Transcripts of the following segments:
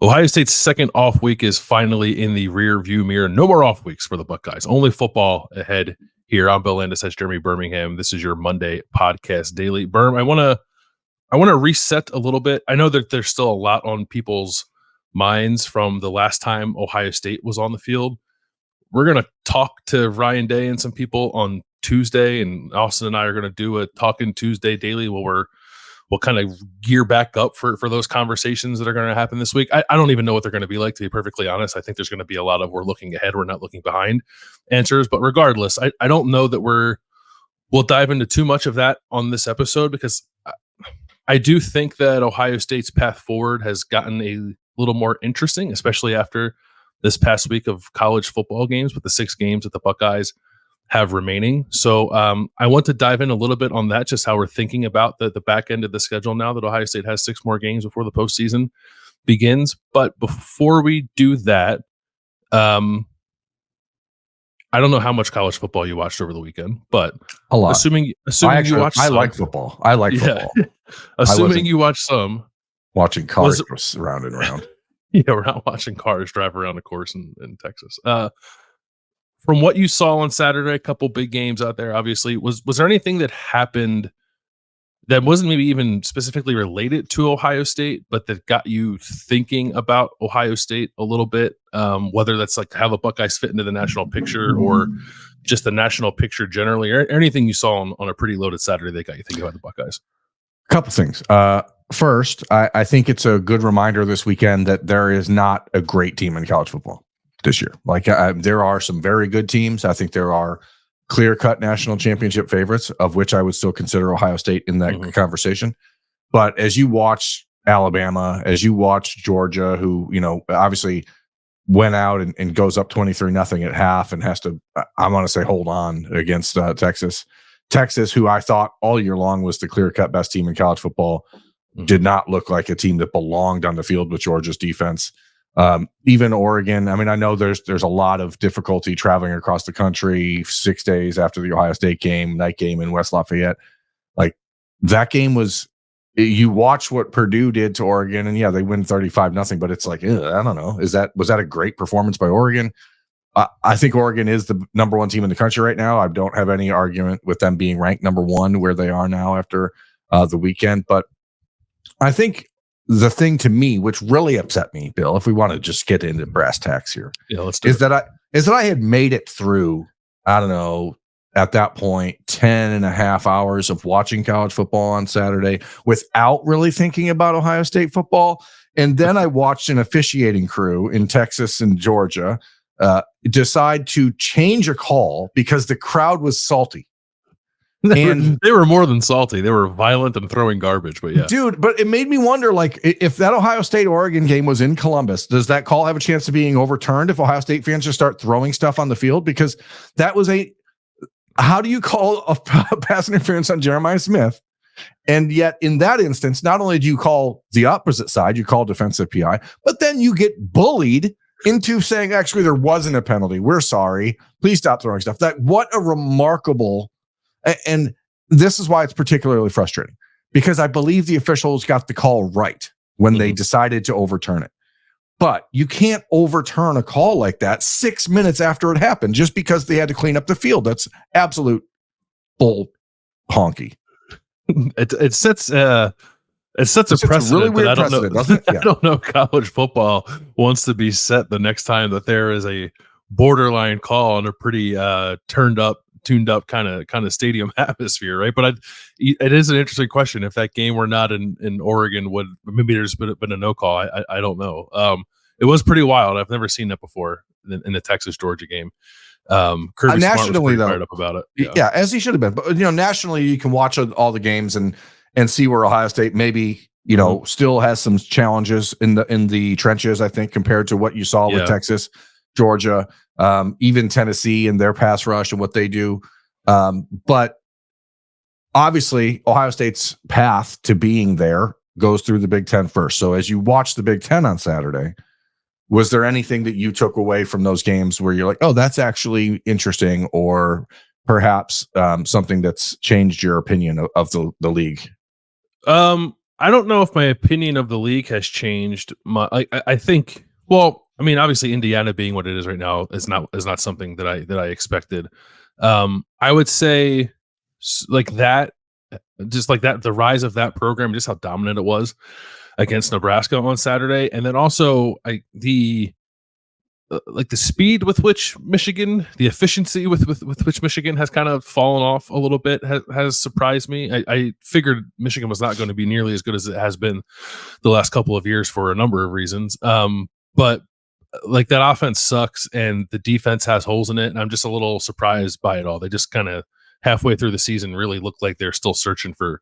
Ohio State's second off week is finally in the rear view mirror. No more off weeks for the Buckeyes. Only football ahead here. I'm Bill Landis. That's Jeremy Birmingham. This is your Monday podcast daily. Birm, I want to reset a little bit. I know that there's still a lot on people's minds from the last time Ohio State was on the field. We're going to talk to Ryan Day and some people on Tuesday, and Austin and I are going to do a Talking Tuesday daily where we'll kind of gear back up for those conversations that are going to happen this week. I don't even know what they're going to be like, to be perfectly honest. I think there's going to be a lot of we're looking ahead, we're not looking behind answers. But regardless, I don't know that we'll dive into too much of that on this episode, because I do think that Ohio State's path forward has gotten a little more interesting, especially after this past week of college football games with the 6 games that the Buckeyes have remaining. So I want to dive in a little bit on that, just how we're thinking about the back end of the schedule now that Ohio State has 6 more games before the postseason begins. But before we do that, I don't know how much college football you watched over the weekend, but a lot. Assuming you watched some, I like football. I like football. Assuming you watched some. Watching cars round and round. Yeah, we're not watching cars drive around a course in Texas. From what you saw on Saturday, a couple big games out there, obviously, was there anything that happened that wasn't maybe even specifically related to Ohio State, but that got you thinking about Ohio State a little bit, whether that's like how the Buckeyes fit into the national picture or just the national picture generally, or anything you saw on a pretty loaded Saturday that got you thinking about the Buckeyes? A couple things. First, I think it's a good reminder this weekend that there is not a great team in college football this year. Like there are some very good teams. I think there are clear-cut national championship favorites, of which I would still consider Ohio State in that conversation. But as you watch Alabama, as you watch Georgia, who, obviously went out and goes up 23-0 at half and has to, I want to say, hold on against Texas. Texas, who I thought all year long was the clear-cut best team in college football, did not look like a team that belonged on the field with Georgia's defense. Even Oregon, I mean, I know there's a lot of difficulty traveling across the country 6 days after the Ohio State game, night game in West Lafayette. Like, that game was, you watch what Purdue did to Oregon, and yeah, they win 35-0, but it's like, I don't know. Was that a great performance by Oregon? I think Oregon is the number 1 team in the country right now. I don't have any argument with them being ranked number 1 where they are now after the weekend. But I think the thing to me, which really upset me, Bill, if we want to just get into brass tacks here, let's do is that I had made it through, I don't know, at that point, 10.5 hours of watching college football on Saturday without really thinking about Ohio State football. And then I watched an officiating crew in Texas and Georgia decide to change a call because the crowd was salty. And they were more than salty. They were violent and throwing garbage, but yeah. Dude, but it made me wonder, like, if that Ohio State-Oregon game was in Columbus, does that call have a chance of being overturned if Ohio State fans just start throwing stuff on the field? Because that was how do you call a pass interference on Jeremiah Smith? And yet in that instance, not only do you call the opposite side, you call defensive PI, but then you get bullied into saying, actually, there wasn't a penalty. We're sorry. Please stop throwing stuff. What a remarkable. And this is why it's particularly frustrating, because I believe the officials got the call right when they decided to overturn it. But you can't overturn a call like that 6 minutes after it happened just because they had to clean up the field. That's absolute bull honky. It sets a precedent. Really weird precedent, doesn't it? Yeah. I don't know if college football wants to be set the next time that there is a borderline call on a pretty tuned up kind of stadium atmosphere, right? But it is an interesting question. If that game were not in Oregon, would maybe there's been a no call? I don't know. It was pretty wild. I've never seen that before in the Texas Georgia game. Kirby Smart was pretty fired up about it. Yeah, as he should have been. But nationally, you can watch all the games and see where Ohio State maybe still has some challenges in the trenches. I think compared to what you saw with Texas, Georgia, even Tennessee and their pass rush and what they do. But obviously, Ohio State's path to being there goes through the Big Ten first. So as you watch the Big Ten on Saturday, was there anything that you took away from those games where you're like, oh, that's actually interesting, or perhaps something that's changed your opinion of the league? I don't know if my opinion of the league has changed. I think. Well, I mean, obviously, Indiana being what it is right now is not something that I expected. I would say like that, just like that, the rise of that program, just how dominant it was against Nebraska on Saturday, and then also like the speed with which Michigan, the efficiency with which Michigan has kind of fallen off a little bit has surprised me. I figured Michigan was not going to be nearly as good as it has been the last couple of years for a number of reasons. But like that offense sucks and the defense has holes in it, and I'm just a little surprised by it all. They just kind of halfway through the season really look like they're still searching for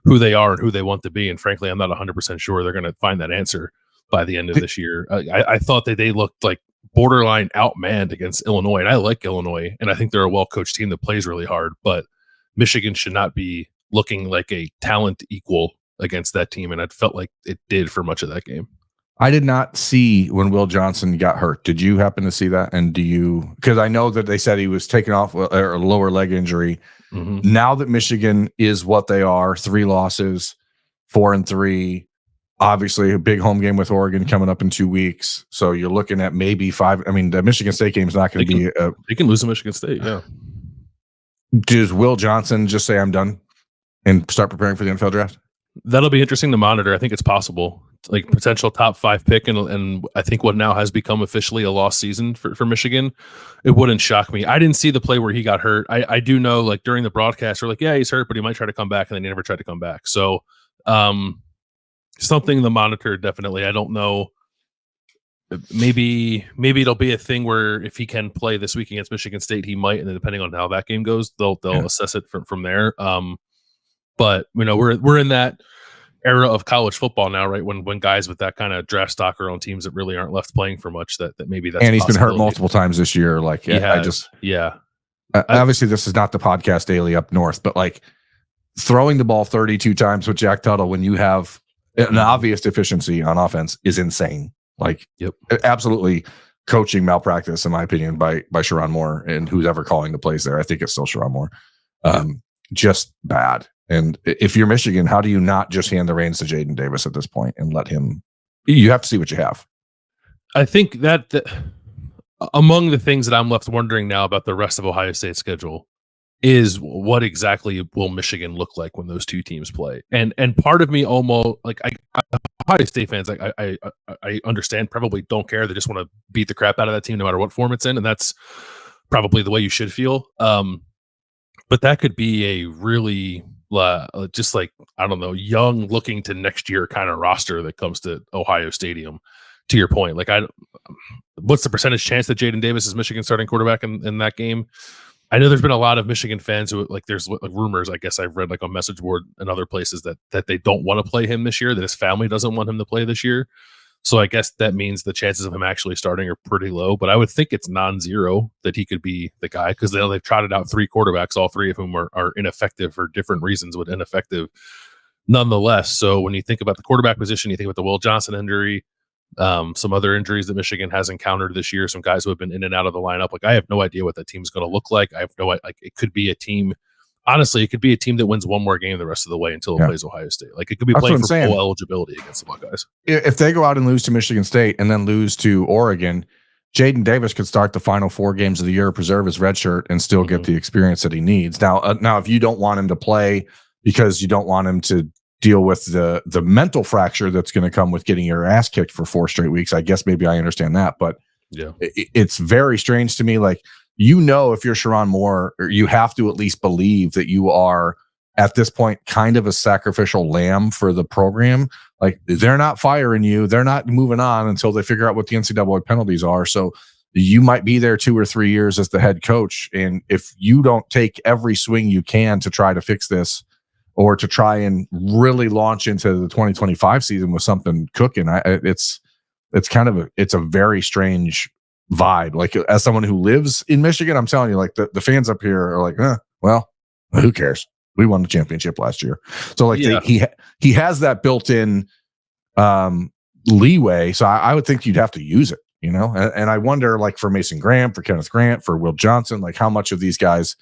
who they are and who they want to be. And frankly, I'm not 100% sure they're going to find that answer by the end of this year. I thought that they looked like borderline outmanned against Illinois, and I like Illinois, and I think they're a well-coached team that plays really hard, but Michigan should not be looking like a talent equal against that team, and it felt like it did for much of that game. I did not see when Will Johnson got hurt. Did you happen to see that? And do you, because I know that they said he was taken off a lower leg injury. Mm-hmm. Now that Michigan is what they are, 3 losses, 4-3, obviously a big home game with Oregon coming up in 2 weeks. So you're looking at maybe 5. I mean, the Michigan State game is not going to be. They can lose to Michigan State, yeah. Does Will Johnson just say, I'm done and start preparing for the NFL draft? That'll be interesting to monitor. I think it's possible. Like potential top 5 pick, and I think what now has become officially a lost season for Michigan. It wouldn't shock me. I didn't see the play where he got hurt. I do know, like during the broadcast, we're like, yeah, he's hurt, but he might try to come back, and then he never tried to come back. So something to monitor, definitely. I don't know. Maybe it'll be a thing where if he can play this week against Michigan State, he might, and then depending on how that game goes, they'll assess it from there. But we're in that era of college football now, right? When guys with that kind of draft stock are on teams that really aren't left playing for much, that maybe that's, and he's been hurt multiple times this year. Like, obviously this is not the podcast daily up north, but like throwing the ball 32 times with Jack Tuttle when you have an obvious deficiency on offense is insane. Like, absolutely coaching malpractice, in my opinion, by Sherrone Moore and who's ever calling the plays there. I think it's still Sherrone Moore. Just bad. And if you're Michigan, how do you not just hand the reins to Jaden Davis at this point and let him? You have to see what you have. I think that among the things that I'm left wondering now about the rest of Ohio State's schedule is what exactly will Michigan look like when those two teams play. And part of me almost like Ohio State fans, I understand, probably don't care. They just want to beat the crap out of that team no matter what form it's in, and that's probably the way you should feel. But that could be a really just like, I don't know, young looking to next year kind of roster that comes to Ohio Stadium. To your point, like what's the percentage chance that Jaden Davis is Michigan's starting quarterback in that game? I know there's been a lot of Michigan fans who like there's like rumors, I guess I've read like on message board and other places that they don't want to play him this year, that his family doesn't want him to play this year. So I guess that means the chances of him actually starting are pretty low, but I would think it's non-zero that he could be the guy, because they've trotted out 3 quarterbacks, all 3 of whom are ineffective for different reasons, but ineffective nonetheless. So when you think about the quarterback position, you think about the Will Johnson injury, some other injuries that Michigan has encountered this year, some guys who have been in and out of the lineup. Like, I have no idea what that team is going to look like. I have no idea. Like, it could be a team. Honestly, it could be a team that wins one more game the rest of the way until it plays Ohio State. Like, it could be playing for full eligibility against the Buckeyes. If they go out and lose to Michigan State and then lose to Oregon, Jaden Davis could start the final 4 games of the year, preserve his red shirt, and still get the experience that he needs. Now, if you don't want him to play because you don't want him to deal with the mental fracture that's going to come with getting your ass kicked for 4 straight weeks, I guess maybe I understand that. But it's very strange to me. Like, if you're Sherrone Moore, you have to at least believe that you are at this point kind of a sacrificial lamb for the program. Like, they're not firing you. They're not moving on until they figure out what the NCAA penalties are. So you might be there 2 or 3 years as the head coach. And if you don't take every swing you can to try to fix this, or to try and really launch into the 2025 season with something cooking, it's a very strange vibe. Like, as someone who lives in Michigan, I'm telling you, like the fans up here are like, well, who cares? We won the championship last year. So like he has that built-in leeway. So I would think you'd have to use it, and I wonder, like, for Mason Graham, for Kenneth Grant, for Will Johnson, like how much of these guys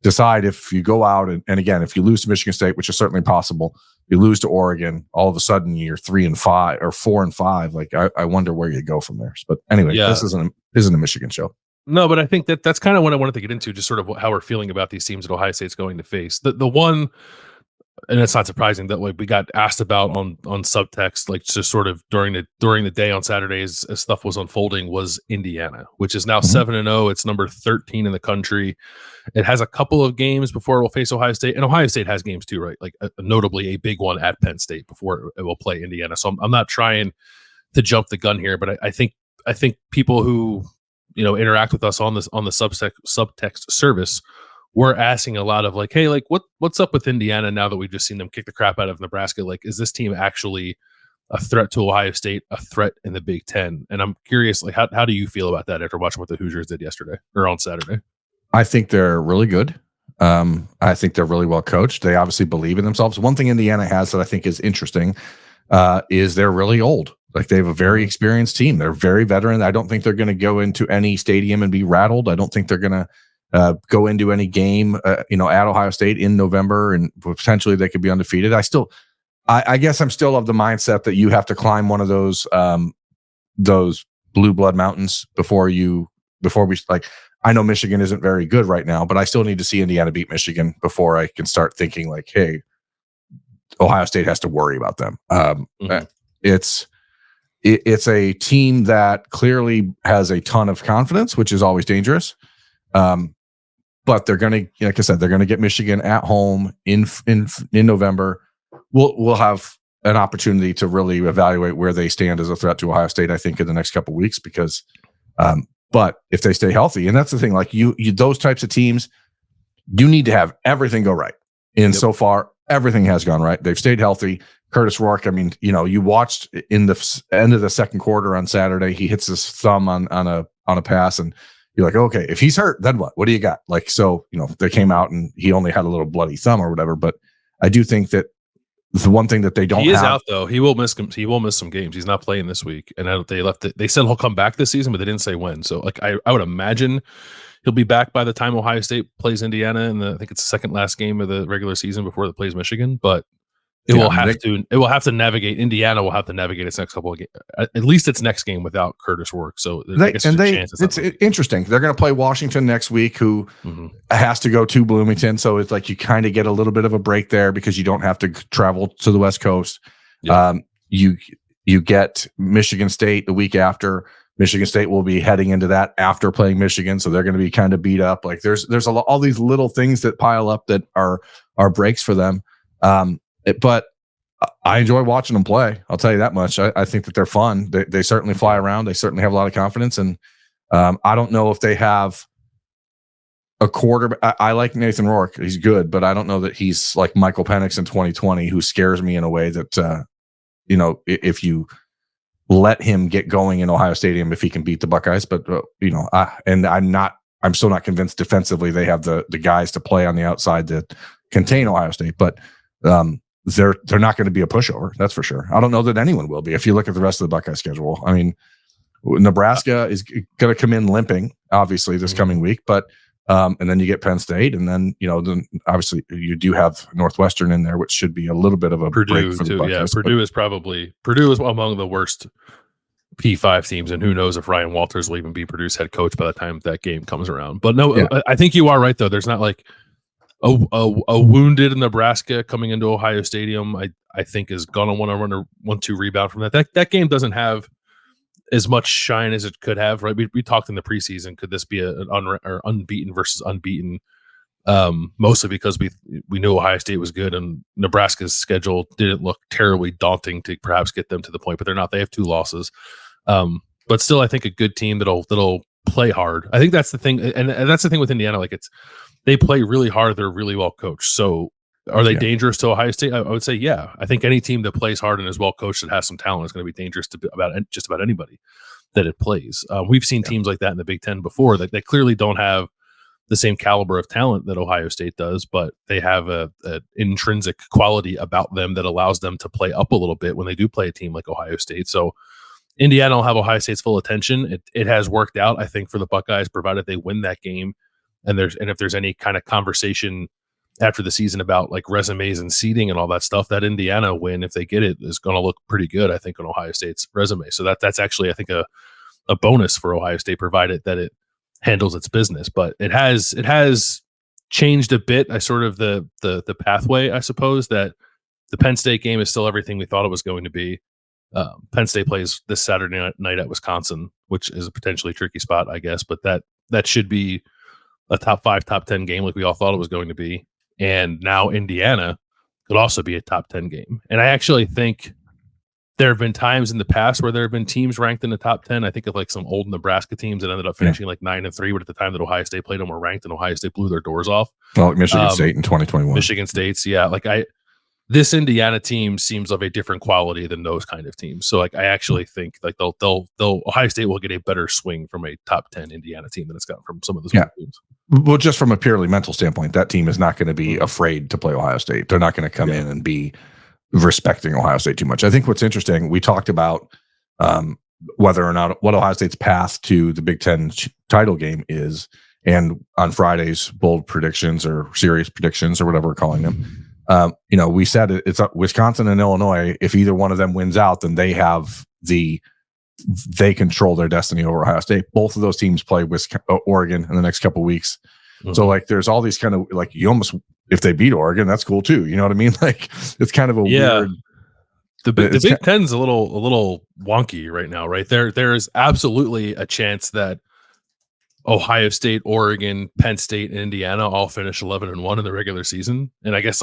decide if you go out and again, if you lose to Michigan State, which is certainly possible, You lose to Oregon, all of a sudden you're 3-5 or 4-5. Like I wonder where you go from there. But anyway, this isn't a Michigan show. No, but I think that's kind of what I wanted to get into, just sort of how we're feeling about these teams that Ohio State's going to face. The one, and it's not surprising that like we got asked about on subtext, like just sort of during the day on Saturdays as stuff was unfolding, was Indiana, which is now 7-0. It's number 13 in the country. It has a couple of games before it will face Ohio State, and Ohio State has games too, right? Like notably a big one at Penn State before it will play Indiana. So I'm not trying to jump the gun here, but I think people who interact with us on the subtext service, we're asking a lot of like, hey, like what's up with Indiana now that we've just seen them kick the crap out of Nebraska? Like, is this team actually a threat to Ohio State, a threat in the Big Ten? And I'm curious, like, how do you feel about that after watching what the Hoosiers did yesterday or on Saturday? I think they're really good. I think they're really well coached. They obviously believe in themselves. One thing Indiana has that I think is interesting is they're really old. Like they have a very experienced team. They're very veteran. I don't think they're going to go into any stadium and be rattled. I don't think they're going to go into any game, at Ohio State in November, and potentially they could be undefeated. I guess I'm still of the mindset that you have to climb one of those blue blood mountains before we like. I know Michigan isn't very good right now, but I still need to see Indiana beat Michigan before I can start thinking like, hey, Ohio State has to worry about them. It's a team that clearly has a ton of confidence, which is always dangerous. But they're going to, like I said, they're going to get Michigan at home in November. We'll have an opportunity to really evaluate where they stand as a threat to Ohio State, I think, in the next couple of weeks, because, but if they stay healthy, and that's the thing, like you those types of teams, you need to have everything go right. And so far, everything has gone right. They've stayed healthy. Curtis Rourke, I mean, you watched in the end of the second quarter on Saturday, he hits his thumb on a pass, and you're like, okay, if he's hurt, then what? What do you got? Like, so, they came out and he only had a little bloody thumb or whatever. But I do think that the one thing that they don't have. He is out though. He will miss some games. He's not playing this week. And they said he'll come back this season, but they didn't say when. So like, I would imagine he'll be back by the time Ohio State plays Indiana in I think it's the second last game of the regular season before it plays Michigan. But it will have to navigate. Indiana will have to navigate its next couple of games, at least its next game without Curtis Rourke. So it's interesting. They're going to play Washington next week, who has to go to Bloomington. So it's like you kind of get a little bit of a break there because you don't have to travel to the West Coast. Yeah. You get Michigan State the week after. Michigan State will be heading into that after playing Michigan, so they're going to be kind of beat up. Like there's all these little things that pile up that are breaks for them. But I enjoy watching them play. I'll tell you that much. I think that they're fun. They certainly fly around. They certainly have a lot of confidence. And I don't know if they have a quarterback. I like Nathan Rourke. He's good, but I don't know that he's like Michael Penix in 2020, who scares me in a way that, if you let him get going in Ohio Stadium, if he can beat the Buckeyes. But, I'm still not convinced defensively they have the guys to play on the outside that contain Ohio State. But they're not going to be a pushover. That's for sure. I don't know that anyone will be. If you look at the rest of the Buckeye schedule, I mean, Nebraska is going to come in limping, obviously, this coming week, but and then you get Penn State, and then then obviously you do have Northwestern in there, which should be a little bit of a Purdue break for the too. Buckeyes. Yeah, Purdue is among the worst P5 teams, and who knows if Ryan Walters will even be Purdue's head coach by the time that game comes around. But no, I think you are right though. There's not like a wounded Nebraska coming into Ohio Stadium. I think is gonna want to run a 1-2 rebound from that. That game doesn't have as much shine as it could have, right? We talked in the preseason. Could this be an unbeaten versus unbeaten? Mostly because we knew Ohio State was good, and Nebraska's schedule didn't look terribly daunting to perhaps get them to the point, but they're not. They have 2 losses, but still, I think a good team that'll play hard. I think that's the thing, and that's the thing with Indiana. Like they play really hard. They're really well coached. So are they dangerous to Ohio State? I would say, yeah. I think any team that plays hard and is well coached that has some talent is going to be dangerous to just about anybody that it plays. We've seen teams like that in the Big Ten before that they clearly don't have the same caliber of talent that Ohio State does, but they have an intrinsic quality about them that allows them to play up a little bit when they do play a team like Ohio State. So Indiana will have Ohio State's full attention. It has worked out, I think, for the Buckeyes, provided they win that game. And if there's any kind of conversation after the season about like resumes and seeding and all that stuff. That Indiana win, if they get it, is going to look pretty good, I think, on Ohio State's resume. So that's actually, I think, a bonus for Ohio State, provided that it handles its business. But it has changed a bit. I sort of the pathway, I suppose, that the Penn State game is still everything we thought it was going to be. Penn State plays this Saturday night at Wisconsin, which is a potentially tricky spot, I guess. But that should be a top 5, top 10 game like we all thought it was going to be. And now Indiana could also be a top 10 game. And I actually think there have been times in the past where there have been teams ranked in the top 10. I think of like some old Nebraska teams that ended up finishing like 9-3, but at the time that Ohio State played them were ranked, and Ohio State blew their doors off. Well, like Michigan State in 2021. Michigan State's, yeah. Like this Indiana team seems of a different quality than those kind of teams. So like I actually think like they'll Ohio State will get a better swing from a top 10 Indiana team than it's gotten from some of those teams. Well, just from a purely mental standpoint, that team is not going to be afraid to play Ohio State. They're not going to come in and be respecting Ohio State too much. I think what's interesting, we talked about whether or not what Ohio State's path to the Big Ten title game is, and on Friday's bold predictions or serious predictions or whatever we're calling them, we said it's Wisconsin and Illinois. If either one of them wins out, then they control their destiny over Ohio State. Both of those teams play Oregon in the next couple of weeks. Mm-hmm. So like, there's all these kind of like, you almost, if they beat Oregon, that's cool too. You know what I mean? Like, it's kind of a weird. The Big Ten's a little wonky right now, right? There is absolutely a chance that Ohio State, Oregon, Penn State, and Indiana all finish 11-1 in the regular season, and I guess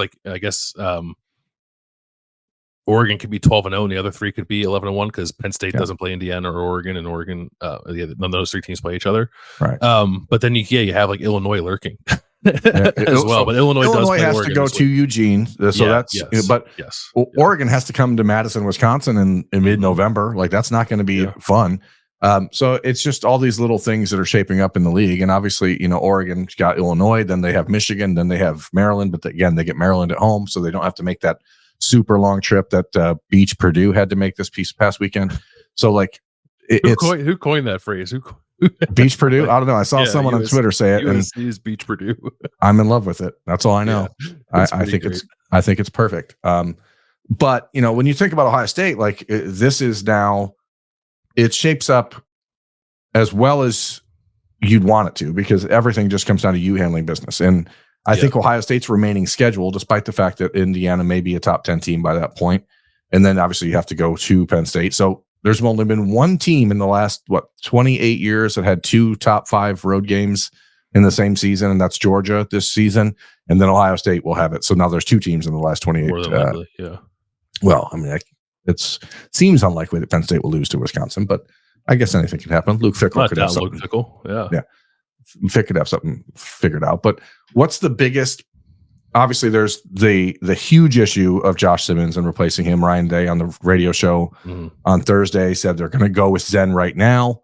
Oregon could be 12-0, and the other three could be 11-1 because Penn State doesn't play Indiana or Oregon, and Oregon, none of those three teams play each other. Right. But then you have like Illinois lurking as well. But Illinois does play has Oregon to go to Eugene, so Oregon has to come to Madison, Wisconsin in mid-November. Like, that's not going to be fun. So it's just all these little things that are shaping up in the league. And obviously, Oregon's got Illinois, then they have Michigan, then they have Maryland. But again, they get Maryland at home, so they don't have to make that super long trip that Beach Purdue had to make this past weekend. So like, who coined that phrase? Who Beach Purdue? I don't know. I saw someone on Twitter say it. USC is Beach Purdue. I'm in love with it. That's all I know. Yeah, I think it's perfect. But when you think about Ohio State, like this is now, it shapes up as well as you'd want it to, because everything just comes down to you handling business. And I think Ohio State's remaining schedule, despite the fact that Indiana may be a top 10 team by that point. And then obviously you have to go to Penn State. So there's only been one team in the last, 28 years that had 2 top 5 road games in the same season, and that's Georgia this season. And then Ohio State will have it. So now there's 2 teams in the last 28. More than likely, yeah. Well, I mean, it seems unlikely that Penn State will lose to Wisconsin, but I guess anything can happen. Luke Fickell could have something. Luke Fickell, yeah. Fick could have something figured out. But what's the biggest? Obviously, there's the huge issue of Josh Simmons and replacing him. Ryan Day on the radio show on Thursday said they're going to go with Zen right now.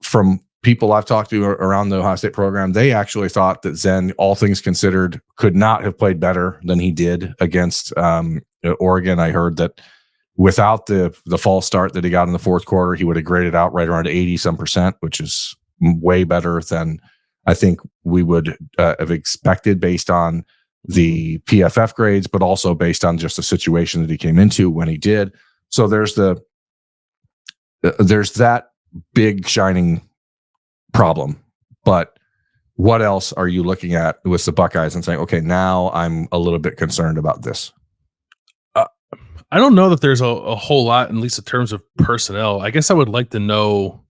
From people I've talked to around the Ohio State program, they actually thought that Zen, all things considered, could not have played better than he did against Oregon. I heard that without the false start that he got in the fourth quarter, he would have graded out right around 80% which is way better than I think we would have expected based on the PFF grades, but also based on just the situation that he came into when he did. So there's that big shining problem. But what else are you looking at with the Buckeyes and saying, okay, now I'm a little bit concerned about this? I don't know that there's a whole lot, at least in terms of personnel. I guess I would like to know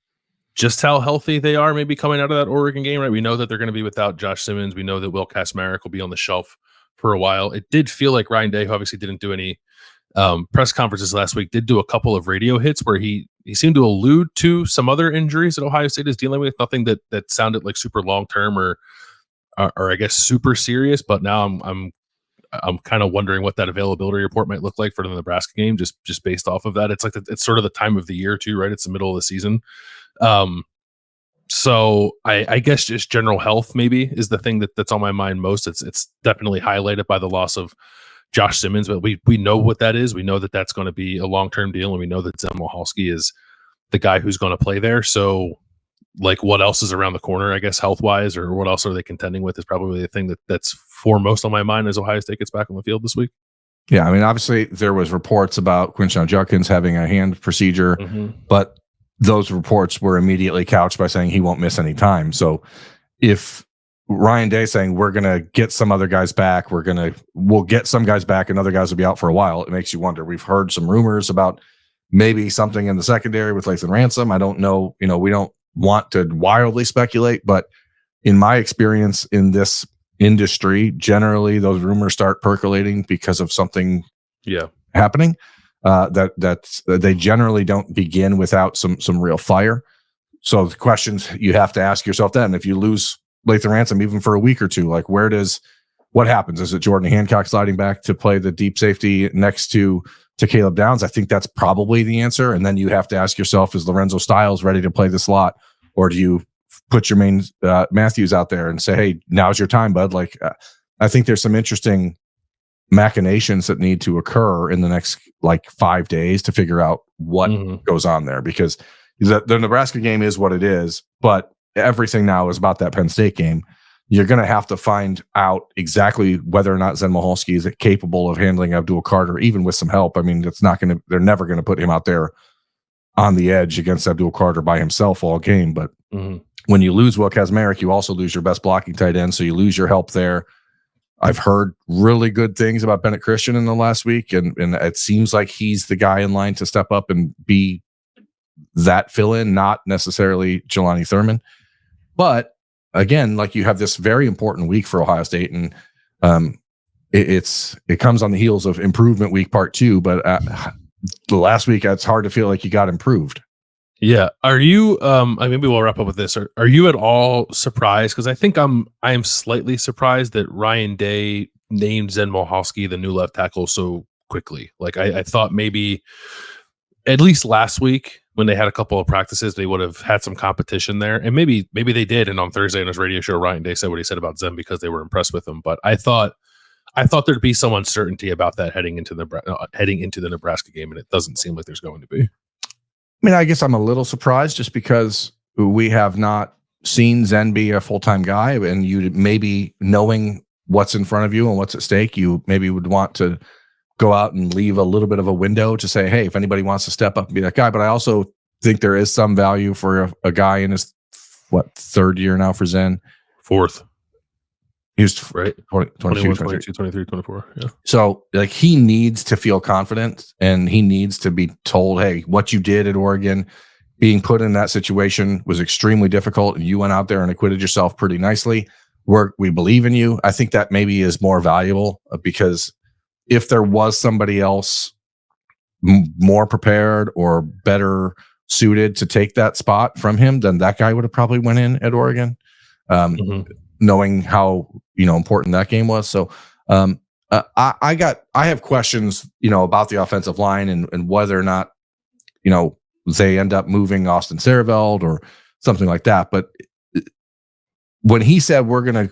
just how healthy they are maybe coming out of that Oregon game, right? We know that they're going to be without Josh Simmons. We know that Will Kacmarek will be on the shelf for a while. It did feel like Ryan Day, who obviously didn't do any press conferences last week, did do a couple of radio hits where he seemed to allude to some other injuries that Ohio State is dealing with. Nothing that sounded like super long-term or I guess super serious, but now I'm kind of wondering what that availability report might look like for the Nebraska game, just based off of that. It's like it's sort of the time of the year too, right? It's the middle of the season. So I guess just general health maybe is the thing that's on my mind most. It's definitely highlighted by the loss of Josh Simmons, but we know what that is. We know that that's going to be a long-term deal, and we know that Zen Michalski is the guy who's going to play there. So like what else is around the corner, I guess, health wise, or what else are they contending with is probably the thing that's foremost on my mind as Ohio State gets back on the field this week. Yeah, I mean, obviously there was reports about Quinshon Judkins having a hand procedure, but those reports were immediately couched by saying he won't miss any time. So if Ryan Day saying we're going to get some other guys back, we'll get some guys back and other guys will be out for a while, it makes you wonder. We've heard some rumors about maybe something in the secondary with Lathan Ransom. I don't know. We don't want to wildly speculate, but in my experience in this industry, generally those rumors start percolating because of something happening. That they generally don't begin without some real fire. So the questions you have to ask yourself then, if you lose Lathan Ransom even for a week or two, like what happens? Is it Jordan Hancock sliding back to play the deep safety next to Caleb Downs? I think that's probably the answer. And then you have to ask yourself, is Lorenzo Styles ready to play the slot, or do you put your main Matthews out there and say, hey, now's your time, bud? Like, I think there's some interesting machinations that need to occur in the next 5 days to figure out what goes on there, because the Nebraska game is what it is, but everything now is about that Penn State game. You're going to have to find out exactly whether or not Zen Michalski is capable of handling Abdul Carter, even with some help. I mean, they're never going to put him out there on the edge against Abdul Carter by himself all game. But when you lose Will Kazmarek, you also lose your best blocking tight end, so you lose your help there. I've heard really good things about Bennett Christian in the last week, and it seems like he's the guy in line to step up and be that fill-in, not necessarily Jelani Thurman. But again, you have this very important week for Ohio State, and it comes on the heels of improvement week part 2. But the last week, it's hard to feel like you got improved. Yeah. Are you, maybe we'll wrap up with this. Are you at all surprised? Because I think I am slightly surprised that Ryan Day named Zen Michalski the new left tackle so quickly. I thought maybe at least last week when they had a couple of practices, they would have had some competition there. And maybe they did. And on Thursday on his radio show, Ryan Day said what he said about Zen because they were impressed with him. But I thought there'd be some uncertainty about that heading into the Nebraska game, and it doesn't seem like there's going to be. I mean, I guess I'm a little surprised just because we have not seen Zen be a full-time guy, and you maybe knowing what's in front of you and what's at stake, you maybe would want to go out and leave a little bit of a window to say, hey, if anybody wants to step up and be that guy. But I also think there is some value for a guy in his, third year now for Zen? Fourth. He was right. 22, 23, 24. Yeah. So he needs to feel confident, and he needs to be told, hey, what you did at Oregon, being put in that situation was extremely difficult, and you went out there and acquitted yourself pretty nicely. We believe in you. I think that maybe is more valuable, because if there was somebody else more prepared or better suited to take that spot from him, then that guy would have probably went in at Oregon. Knowing how important that game was. So I have questions about the offensive line and whether or not they end up moving Austin Sareveld or something like that. But when he said we're gonna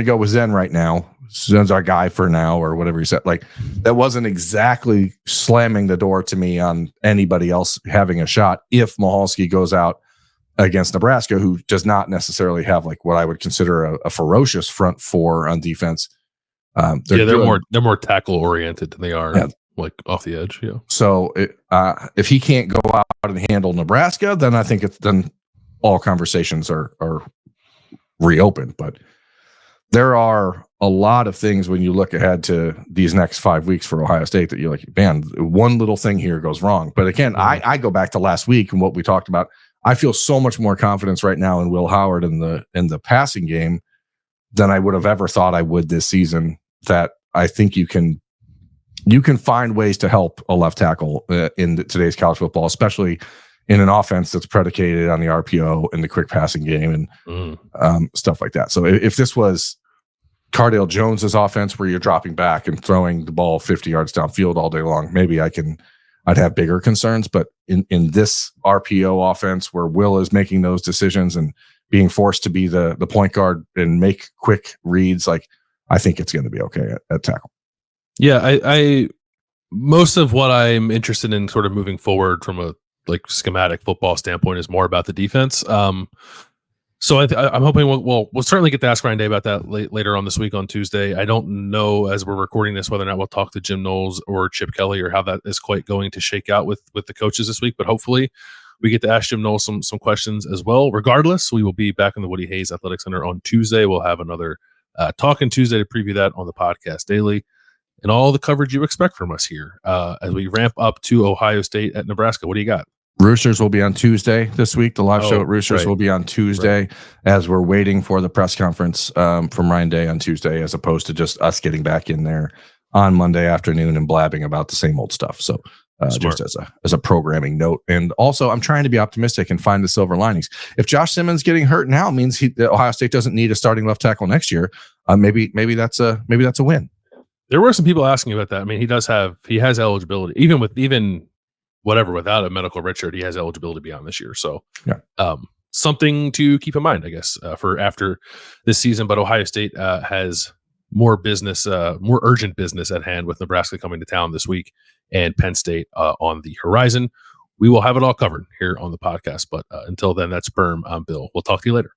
go with Zen right now, Zen's our guy for now, or whatever he said, that wasn't exactly slamming the door to me on anybody else having a shot if Michalski goes out against Nebraska, who does not necessarily have what I would consider a ferocious front four on defense. They're more tackle oriented than they are off the edge. Yeah. So if he can't go out and handle Nebraska, then I think then all conversations are reopened. But there are a lot of things when you look ahead to these next 5 weeks for Ohio State that you're like, man, one little thing here goes wrong. But again, I go back to last week and what we talked about. I feel so much more confidence right now in Will Howard in the passing game than I would have ever thought I would this season. That I think you can find ways to help a left tackle in today's college football, especially in an offense that's predicated on the RPO and the quick passing game and stuff like that. So if this was Cardale Jones's offense where you're dropping back and throwing the ball 50 yards downfield all day long, maybe I'd have bigger concerns. But in this RPO offense where Will is making those decisions and being forced to be the point guard and make quick reads, I think it's going to be okay at tackle. Yeah, I most of what I'm interested in sort of moving forward from a like schematic football standpoint is more about the defense. So I'm hoping we'll certainly get to ask Ryan Day about that later on this week on Tuesday. I don't know, as we're recording this, whether or not we'll talk to Jim Knowles or Chip Kelly or how that is quite going to shake out with the coaches this week. But hopefully we get to ask Jim Knowles some questions as well. Regardless, we will be back in the Woody Hayes Athletic Center on Tuesday. We'll have another Talking Tuesday to preview that on the podcast daily and all the coverage you expect from us here as we ramp up to Ohio State at Nebraska. What do you got? Roosters will be on Tuesday this week. The live show at Roosters will be on Tuesday as we're waiting for the press conference from Ryan Day on Tuesday, as opposed to just us getting back in there on Monday afternoon and blabbing about the same old stuff. So just as a programming note. And also, I'm trying to be optimistic and find the silver linings. If Josh Simmons getting hurt now means Ohio State doesn't need a starting left tackle next year, maybe that's a win. There were some people asking about that. I mean, he has eligibility, even without a medical redshirt, he has eligibility to be on this year. So something to keep in mind, I guess, for after this season. But Ohio State has more urgent business at hand with Nebraska coming to town this week and Penn State on the horizon. We will have it all covered here on the podcast. But until then, that's Berm. I'm Bill. We'll talk to you later.